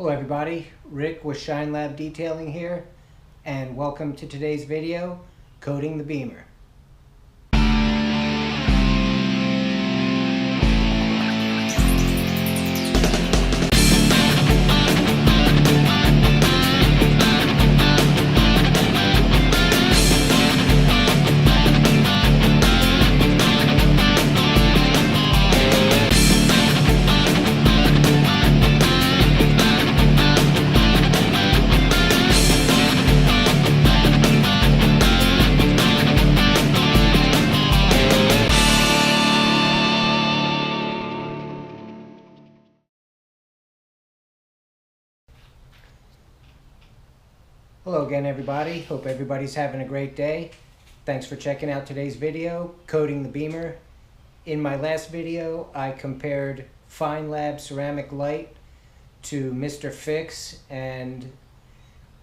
Hello everybody, Rick with Shine Lab Detailing here, and welcome to today's video, Coating the Bimmer. Hello again everybody, hope everybody's having a great day. Thanks for checking out today's video, Coating the Bimmer. In my last video I compared Fine Lab Ceramic Lite to Mr. Fix, and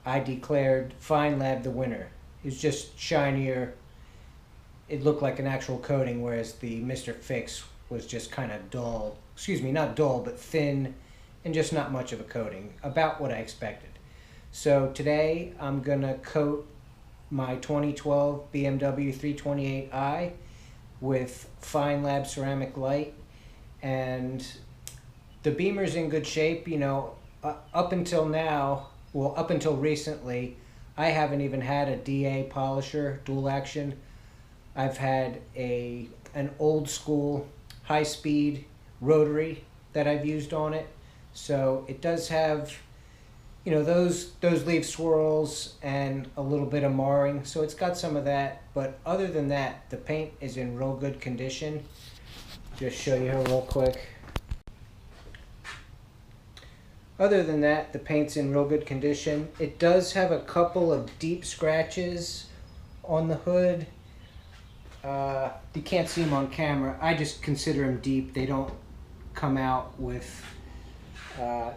I declared Fine Lab the winner. It was just shinier, it looked like an actual coating, whereas the Mr. Fix was just kind of dull, not dull but thin and just not much of a coating, about what I expected. So today I'm gonna coat my 2012 BMW 328i with Fine Lab Ceramic Lite, and the Bimmer's in good shape. You know, up until now, well, up until recently, I haven't even had a DA polisher, dual action. I've had an old school high-speed rotary that I've used on it, so it does have, you know, those leaf swirls and a little bit of marring, so it's got some of that. But other than that, the paint is in real good condition. Just show you here real quick. Other than that, the paint's in real good condition. It does have a couple of deep scratches on the hood. You can't see them on camera. I just consider them deep. They don't come out with,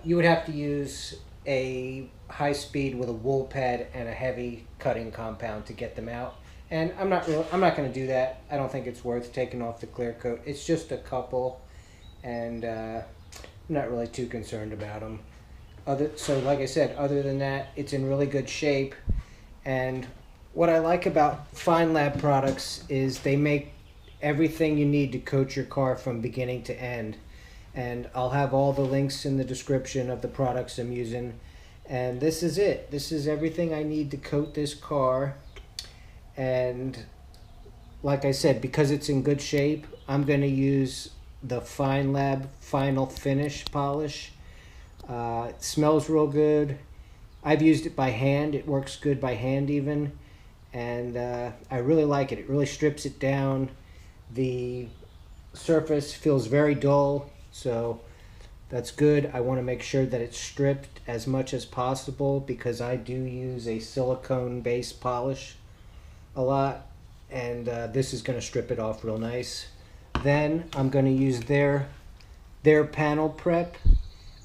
you would have to use a high speed with a wool pad and a heavy cutting compound to get them out, and I'm not going to do that. I don't think it's worth taking off the clear coat. It's just a couple, and I'm not really too concerned about them. So like I said, other than that, it's in really good shape. And what I like about Fine Lab products is they make everything you need to coat your car from beginning to end. And I'll have all the links in the description of the products I'm using. And this is it. This is everything I need to coat this car. And like I said, because it's in good shape, I'm going to use the Fine Lab Final Finish polish. It smells real good. I've used it by hand. It works good by hand even. And I really like it. It really strips it down. The surface feels very dull, so that's good. I want to make sure that it's stripped as much as possible because I do use a silicone based polish a lot, and this is going to strip it off real nice. Then I'm going to use their panel prep.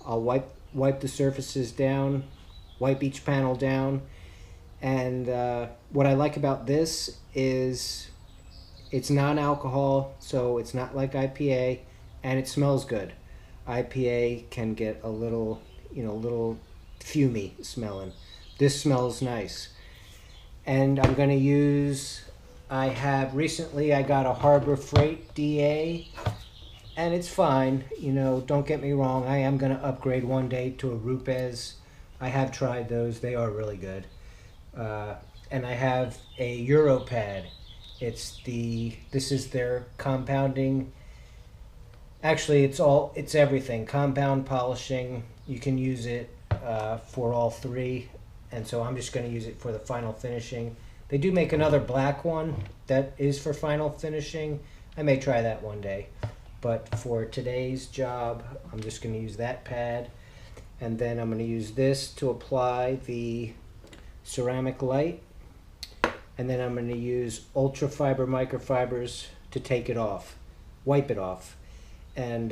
I'll wipe the surfaces down, wipe each panel down, and what I like about this is it's non-alcohol, so it's not like IPA, and it smells good. IPA can get a little, little fumey smelling. This smells nice. And I'm going to use, recently I got a Harbor Freight DA, and it's fine. You know, don't get me wrong, I am going to upgrade one day to a Rupes. I have tried those, they are really good. And I have a Euro pad. This is their compounding. Actually, it's everything. Compound polishing. You can use it for all three, and so I'm just going to use it for the final finishing. They do make another black one that is for final finishing. I may try that one day, but for today's job, I'm just going to use that pad, and then I'm going to use this to apply the ceramic light, and then I'm going to use Uro-Fiber Microfibers to take it off, wipe it off. And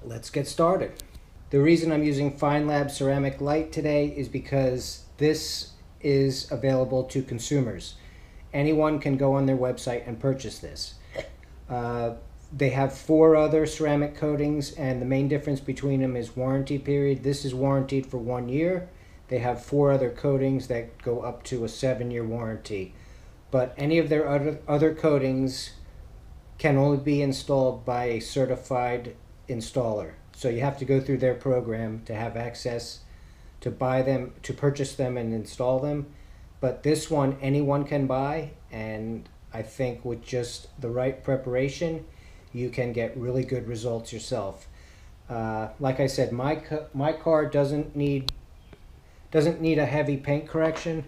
let's get started. The reason I'm using Fine Lab Ceramic Lite today is because this is available to consumers. Anyone can go on their website and purchase this. They have 4 other ceramic coatings, and the main difference between them is warranty period. This is warranted for 1 year. They have 4 other coatings that go up to a 7-year warranty. But any of their other coatings can only be installed by a certified installer. So you have to go through their program to have access to buy them, to purchase them and install them. But this one, anyone can buy, and I think with just the right preparation, you can get really good results yourself. Like I said, my car doesn't need a heavy paint correction,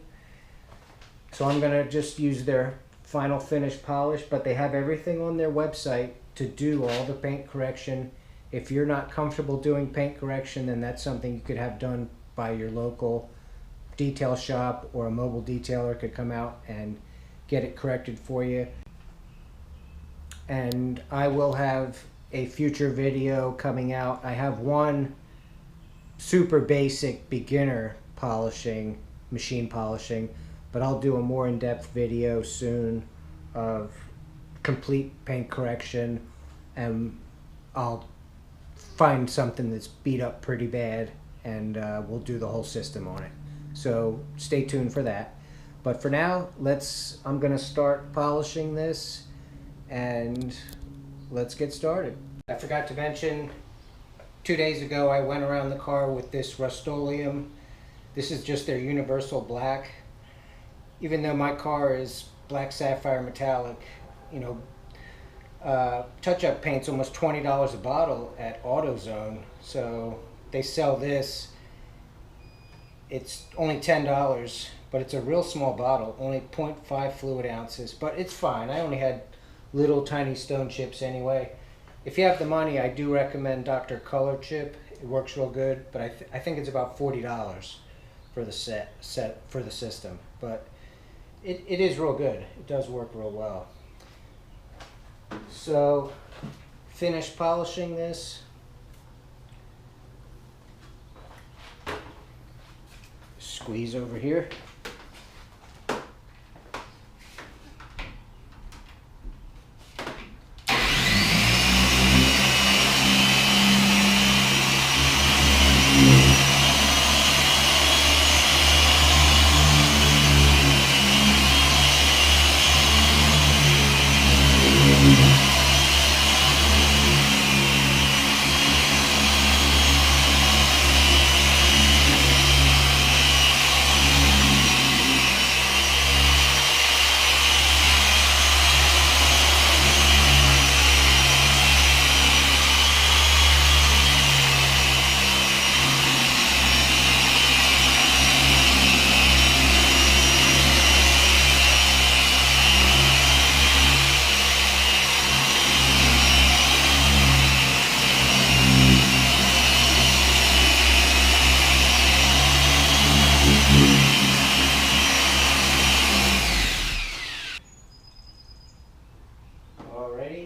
so I'm gonna just use their final finish polish. But they have everything on their website to do all the paint correction. If you're not comfortable doing paint correction, then that's something you could have done by your local detail shop, or a mobile detailer could come out and get it corrected for you. And I will have a future video coming out. I have one super basic beginner polishing, machine polishing, but I'll do a more in-depth video soon of complete paint correction, and I'll find something that's beat up pretty bad, and we'll do the whole system on it. So stay tuned for that. But for now, I'm gonna start polishing this, and let's get started. I forgot to mention, 2 days ago I went around the car with this Rust-Oleum. This is just their universal black. Even though my car is black sapphire metallic, you know, touch-up paint's almost $20 a bottle at AutoZone. So they sell this. It's only $10, but it's a real small bottle, only 0.5 fluid ounces, but it's fine. I only had little tiny stone chips anyway. If you have the money, I do recommend Dr. Color Chip. It works real good, but I think it's about $40 for the set for the system. But it is real good. It does work real well. So finish polishing this. Squeeze over here.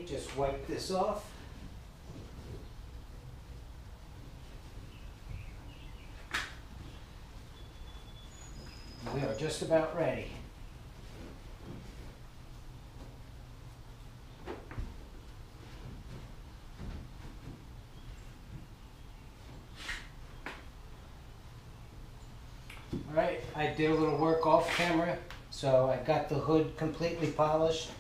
Just wipe this off. We are just about ready. All right, I did a little work off camera, so I got the hood completely polished.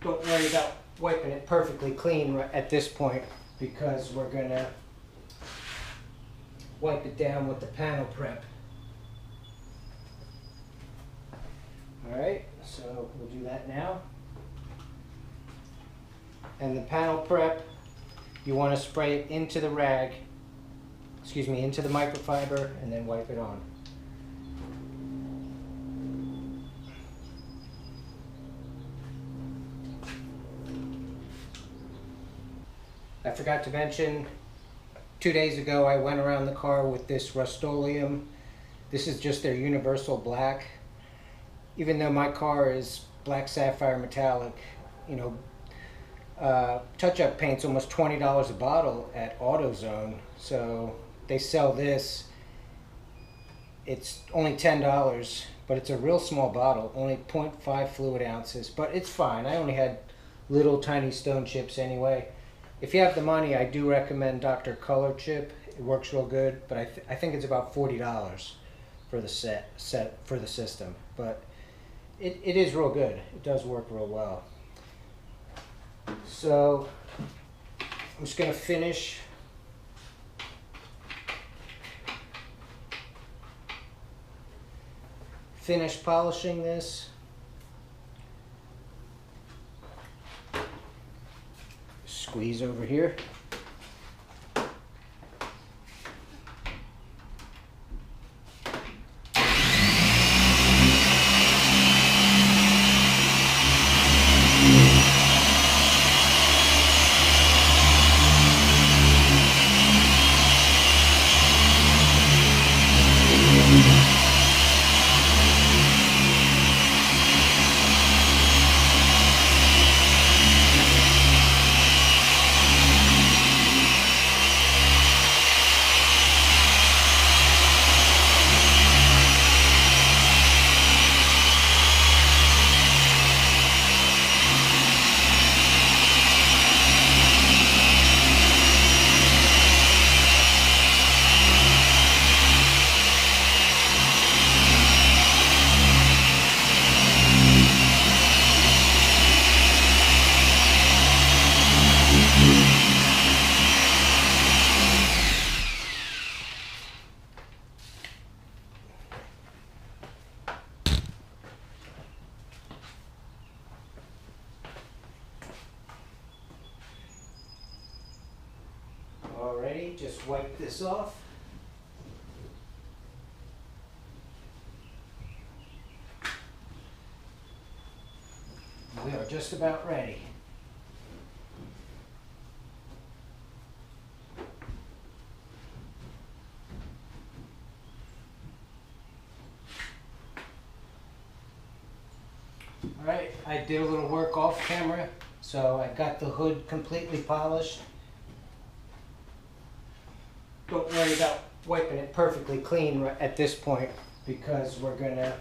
Don't worry about wiping it perfectly clean at this point, because we're gonna wipe it down with the panel prep. All right, so we'll do that now. And the panel prep, you want to spray it into the rag, into the microfiber, and then wipe it on. I forgot to mention, 2 days ago I went around the car with this Rust-Oleum. This is just their universal black. Even though my car is black sapphire metallic, you know, touch-up paint's almost $20 a bottle at AutoZone. So they sell this. It's only $10, but it's a real small bottle, only 0.5 fluid ounces, but it's fine. I only had little tiny stone chips anyway. If you have the money, I do recommend Dr. Color Chip. It works real good, but I think it's about $40 for the set for the system. But it is real good. It does work real well. So I'm just gonna finish polishing this. Squeeze over here. Alrighty, just wipe this off. We are just about ready. Alright, I did a little work off camera, so I got the hood completely polished. Don't worry about wiping it perfectly clean at this point, because we're gonna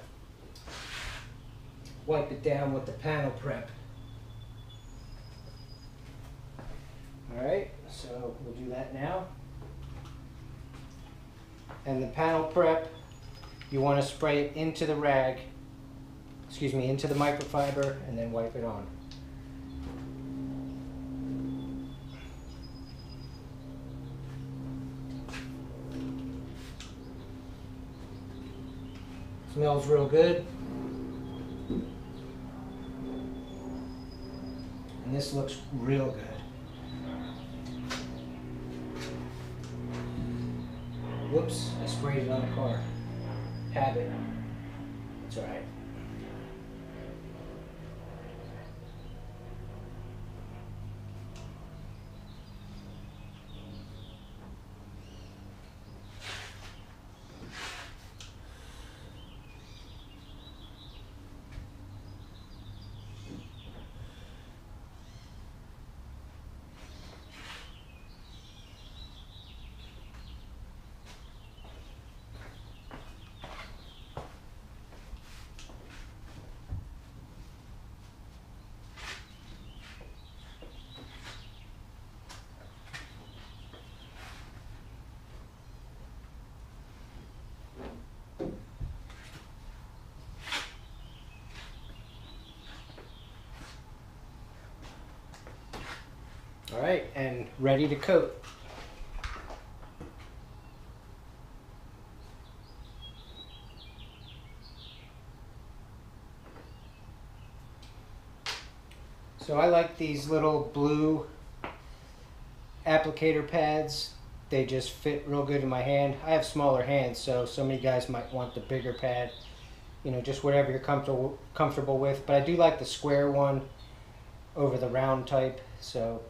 wipe it down with the panel prep. Alright, so we'll do that now. And the panel prep, you want to spray it into the rag, into the microfiber, and then wipe it on. Smells real good. And this looks real good. Whoops, I sprayed it on the car. Habit. That's alright. Alright, and ready to coat. So I like these little blue applicator pads. They just fit real good in my hand. I have smaller hands, so some of you guys might want the bigger pad. You know, just whatever you're comfortable with. But I do like the square one over the round type. So,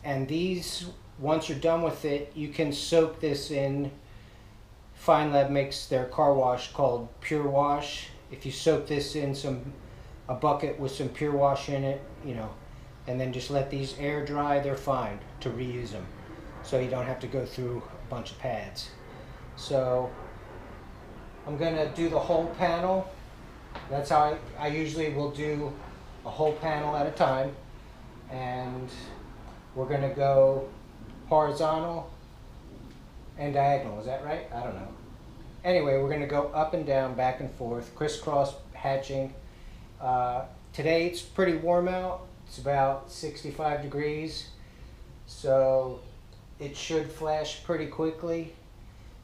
and these, once you're done with it, you can soak this in. Fine Lab makes their car wash called Pure Wash. If you soak this in a bucket with some Pure Wash in it, you know, and then just let these air dry, they're fine to reuse them. So you don't have to go through a bunch of pads. So I'm gonna do the whole panel. That's how I usually will do a whole panel at a time, and we're going to go horizontal and diagonal. Is that right? I don't know. Anyway, we're going to go up and down, back and forth, crisscross hatching. Today it's pretty warm out. It's about 65 degrees, so it should flash pretty quickly,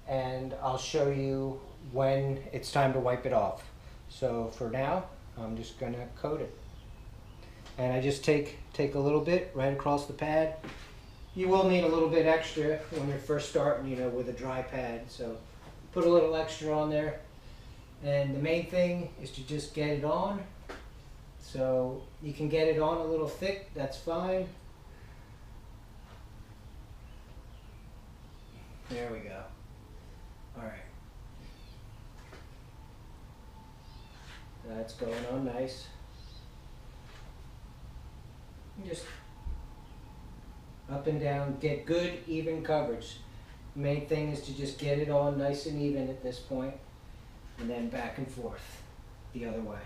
and I'll show you when it's time to wipe it off. So for now, I'm just going to coat it. And I just take a little bit right across the pad. You will need a little bit extra when you're first starting, you know, with a dry pad. So put a little extra on there. And the main thing is to just get it on. So you can get it on a little thick, that's fine. There we go. All right. That's going on nice. Just up and down, get good even coverage. The main thing is to just get it on nice and even at this point, and then back and forth the other way.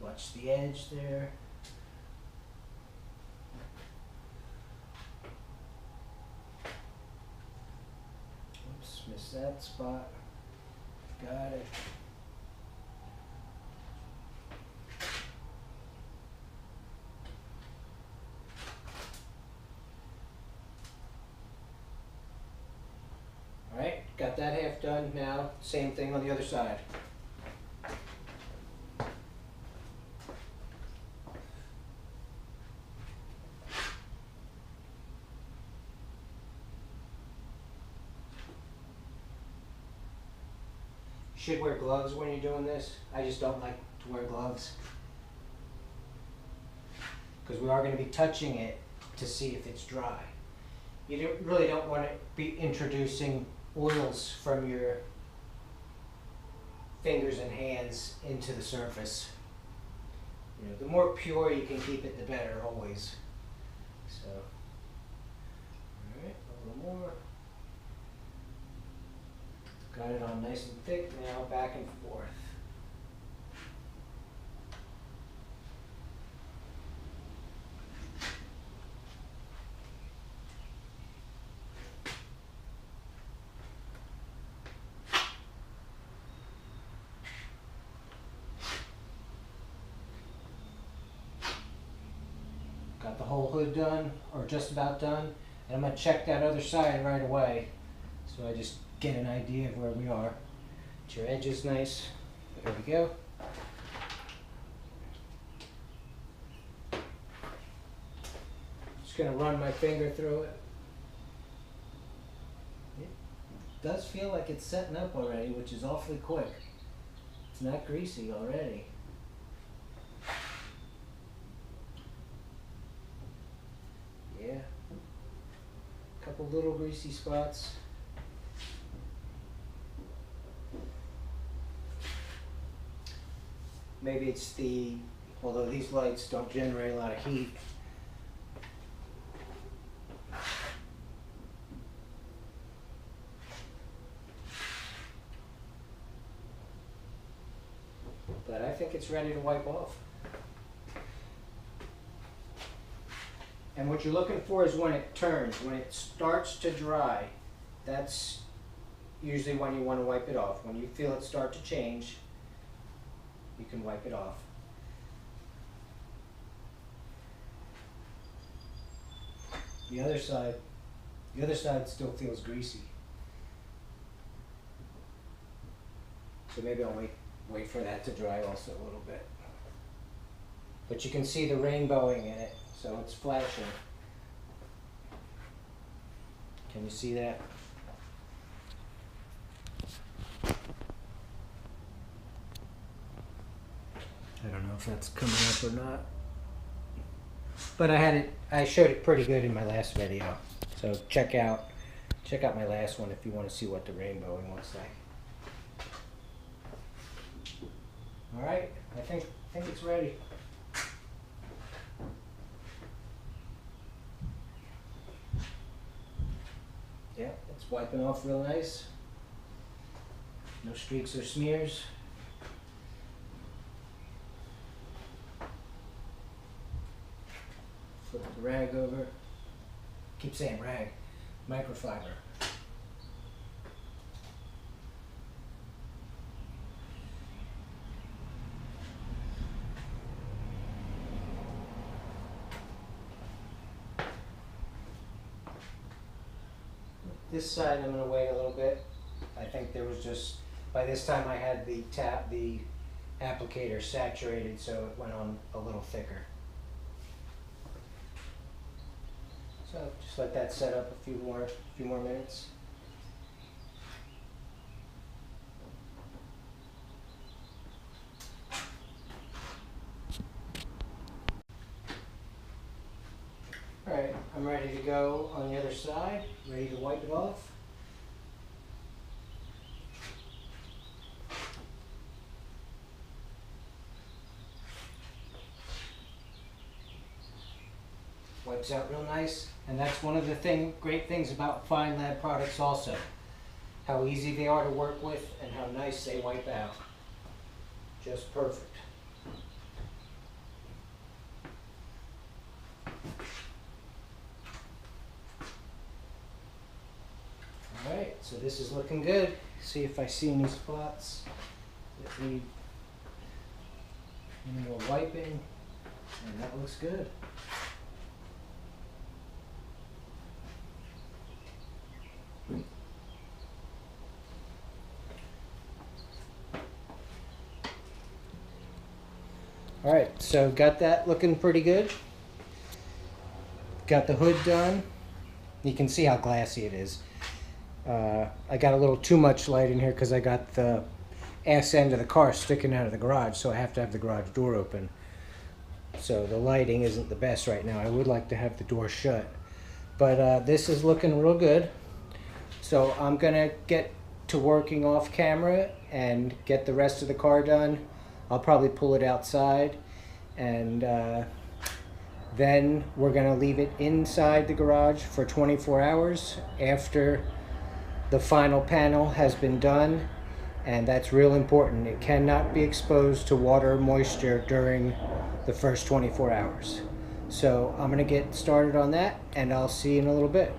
Watch the edge there. Oops, missed that spot. Got it. Alright, got that half done. Now, same thing on the other side. You should wear gloves when you're doing this. I just don't like to wear gloves, because we are going to be touching it to see if it's dry. You really don't want to be introducing oils from your fingers and hands into the surface. You know, the more pure you can keep it, the better, always. So, all right, a little more. Got it on nice and thick. Now back and forth. Got the whole hood done, or just about done, and I'm going to check that other side right away, so I just get an idea of where we are. Get your edges nice. There we go. Just going to run my finger through it. It does feel like it's setting up already, which is awfully quick. It's not greasy already. Yeah, a couple little greasy spots. Maybe it's although these lights don't generate a lot of heat. But I think it's ready to wipe off. And what you're looking for is when it turns, when it starts to dry. That's usually when you want to wipe it off. When you feel it start to change, you can wipe it off. The other side still feels greasy. So maybe I'll wait for that to dry also a little bit. But you can see the rainbowing in it, so it's flashing. Can you see that? I don't know if that's coming up or not. But I showed it pretty good in my last video. So check out my last one if you want to see what the rainbowing looks like. All right, I think it's ready. Yeah, it's wiping off real nice. No streaks or smears. rag over. Keep saying rag. Microfiber. This side I'm going to wait a little bit. I think there was just, by this time I had the applicator saturated, so it went on a little thicker. So just let that set up a few more minutes. Alright, I'm ready to go on the other side, ready to wipe it off. Wipes out real nice, and that's one of the great things about Fine Lab products also. How easy they are to work with and how nice they wipe out. Just perfect. Alright, so this is looking good. See if I see any spots that need any more wiping, and that looks good. Alright, so got that looking pretty good. Got the hood done. You can see how glassy it is. I got a little too much light in here because I got the ass end of the car sticking out of the garage, so I have to have the garage door open. So the lighting isn't the best right now. I would like to have the door shut. But this is looking real good. So I'm going to get to working off camera and get the rest of the car done. I'll probably pull it outside, and then we're going to leave it inside the garage for 24 hours after the final panel has been done, and that's real important. It cannot be exposed to water or moisture during the first 24 hours. So I'm going to get started on that, and I'll see you in a little bit.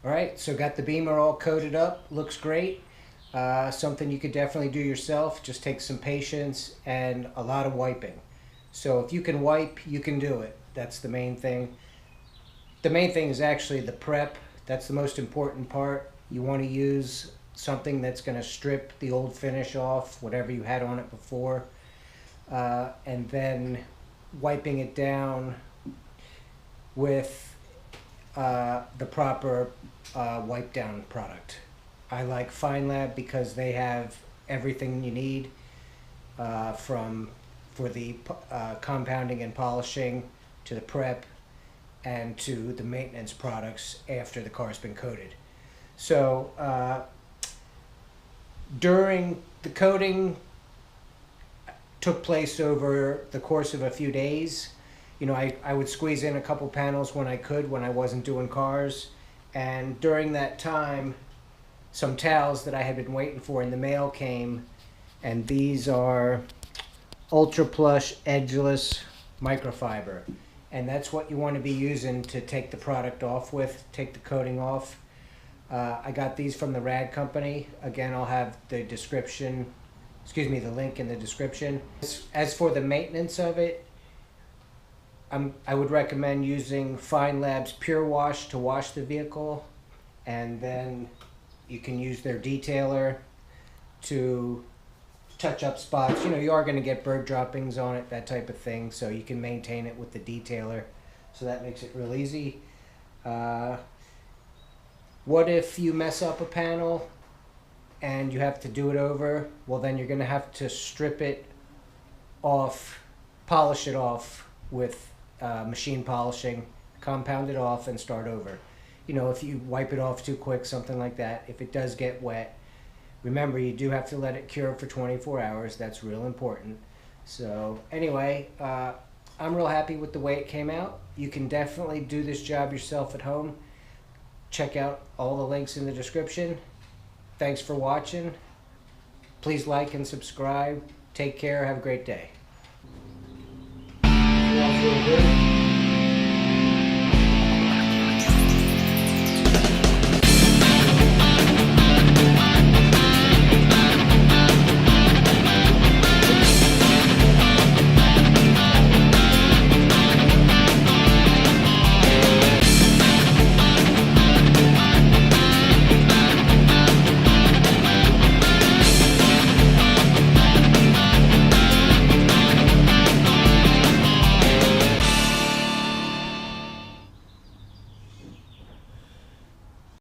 All right, so got the Bimmer all coated up, looks great. Something you could definitely do yourself. Just takes some patience and a lot of wiping. So if you can wipe, you can do it. That's the main thing. The main thing is actually the prep. That's the most important part. You want to use something that's going to strip the old finish off, whatever you had on it before, and then wiping it down with the proper wipe down product. I like Fine Lab because they have everything you need for the compounding and polishing, to the prep, and to the maintenance products after the car's been coated. So during the coating took place over the course of a few days. You know, I would squeeze in a couple panels when I could, when I wasn't doing cars. And during that time, some towels that I had been waiting for in the mail came, and these are Ultra Plush Edgeless Microfiber. And that's what you want to be using to take the product off with, take the coating off. I got these from the Rad Company. Again, I'll have the description, the link in the description. As for the maintenance of it, I would recommend using Fine Lab's Pure Wash to wash the vehicle, and then you can use their detailer to touch up spots. You know, you are going to get bird droppings on it, that type of thing, so you can maintain it with the detailer. So that makes it real easy. What if you mess up a panel and you have to do it over? Well, then you're going to have to strip it off, polish it off with machine polishing, compound it off, and start over. You know, if you wipe it off too quick, something like that, if it does get wet, remember, you do have to let it cure for 24 hours. That's real important. So anyway, I'm real happy with the way it came out. You can definitely do this job yourself at home. Check out all the links in the description. Thanks for watching. Please like and subscribe. Take care. Have a great day. You all feel good?